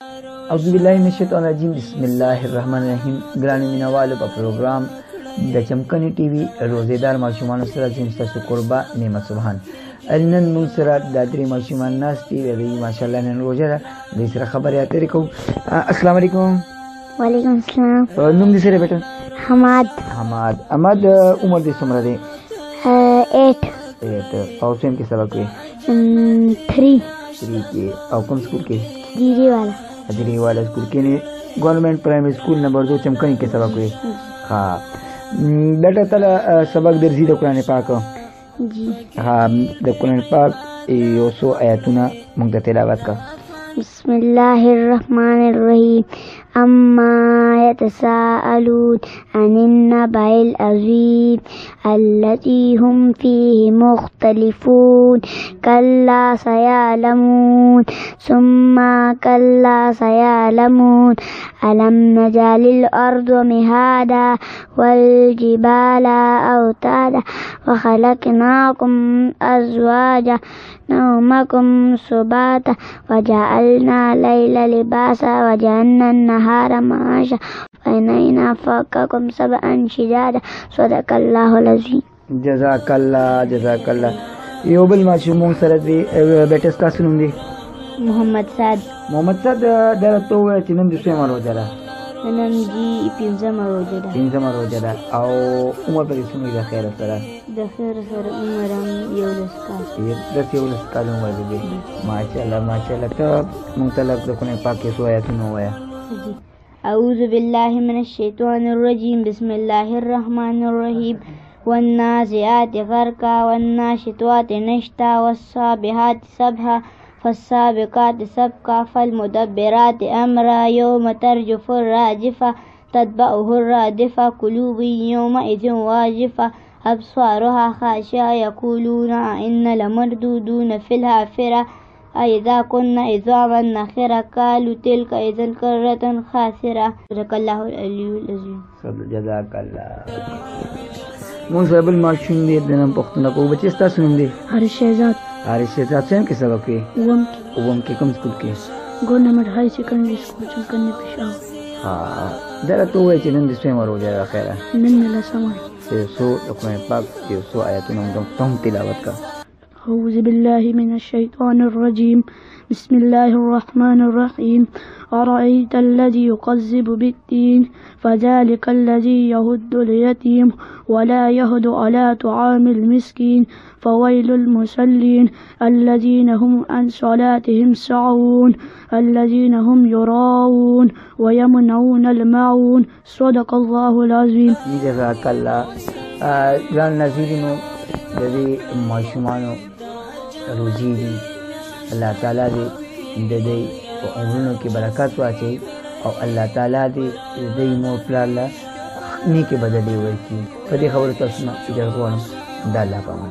औज़ुबिल्लाहिमिनश्शैतानिर्रजीम बिस्मिल्लाहिर्रहमानिर्रहीम। ग्रानी मीना वालों का प्रोग्राम द चमकनी टीवी रोजेदार माशूमान सरा जिनसा शुक्रबा नेमत सुबहान अनन मुसरा दादरी माशूमान नास्ती रही माशाल्लाह ने रोजा दूसरा खबर आते रखो। अस्सलाम वालेकुम। वालेकुम अस्सलाम। नुम दिसरे बेटा हमाद उम्र दिस उम्र दे 8 और सेम के सबक के 3 के और कौन स्कूल के जीरी वाला स्कूल के ने गवर्नमेंट प्राइमरी स्कूल नंबर 2 चमकनी के सबक हुए। हाँ बेटा तला सबक दर्जी द कुरान पाक जी। हाँ द कुरान पाक यो सो आयतुना मुंग तिलावत का। बिस्मिल्लाहिर्रहमानिर्रहीम अम्मा यतसाअलून अनिन नबइल अज़ीम अल्लती हुम फीहि मुख्तलिफून कल्ला सयअलमून सुम्मा कल्ला सयअलमून अलम नजअलिल अर्द मिहादा वल जिबाला औतादा व खलकनाकुम अज़वाजा नौमकुम सुबाता वजअलना लैला लिबासा वजअलना नहारा माशा फनैना फौककुम सबअन शिदादा सदक़ल्लाहुल अज़ीम। जज़ाकल्लाह योबल माशूमों सरदी बेटे का सुनूंगी मोहम्मद साद दर तो चिनम दिसे मारो जरा नम जी पिंजमा रोजदा आओ उम्र पर सुनी दा खैर सरा दखर सर उमरम योलस का उम्र दे माशाल्लाह तो मुतलक तो कोने पाक के सोया सुनो होया। अऊज़ु बिल्लाहि मिनश शैतानिर रजीम बिस्मिल्लाहिर्रहमानिर्रहीम वन्नाज़िआति ग़रक़ा वन्नाशिताति नश्ता वस्साबिहाति सबहा फस्साबिक़ाति सबक़ा फल्मुदब्बिराति अमरा यौम तर्जुफ़ुर राजिफ़ा तत्बअुहुर रादिफ़ा क़ुलूबुन यौमइज़िन वाजिफ़ा अब्सारुहा ख़ाशिआ यक़ूलूना इन्ना लमरदूदून फ़िल हाफ़िरा अइज़ा कुन्ना इज़ामन नख़िरा क़ालू तिल्का इज़न कर्रतुन ख़ासिरा सदक़ल्लाहुल अलीयुल अज़ीम। जज़ाकल्लाह मुसबल माशूम दे देना पख्तूना को बच्चे स्ता सुन दे हारिस शहजाद सेम के सबक के उवम के कम स्कूल के government high secondary school Chamkani Peshawar. हाँ जरा तो वो चिन्ह दिसमें मरो जरा खैर नन मिला समय सो कुरान पाक सो आयतुन तुम तिलावत का। अऊज़ु बिल्लाहि मिनश शैतानिर रजीम बिस्मिल्लाहिर्रहमानिर रहीम अरअयतल्लज़ी युकज़्ज़िबु बिद्दीन फ़ज़ालिकल्लज़ी यहुद्दुल यतीम वला यहदु अला तुआमिल मिस्कीन फ़वैलुल मुसल्लीन अल्लज़ीना हुम अन सलातिहिम साहून अल्लज़ीना हुम युराऊन व यमनऊनल माऊन सदक़ल्लाहुल अज़ीम। जज़ाकल्लाह जान नज़ीरिनो यदि माशूमानो रोजी दी अल्लाह ताला दे दे उम्रों की बरकत वाचे और अल्लाह ताला दे दे मोर प्लाला नी के बदले हुए की पदी खबर तो सुना इधर को डाला पाऊँ।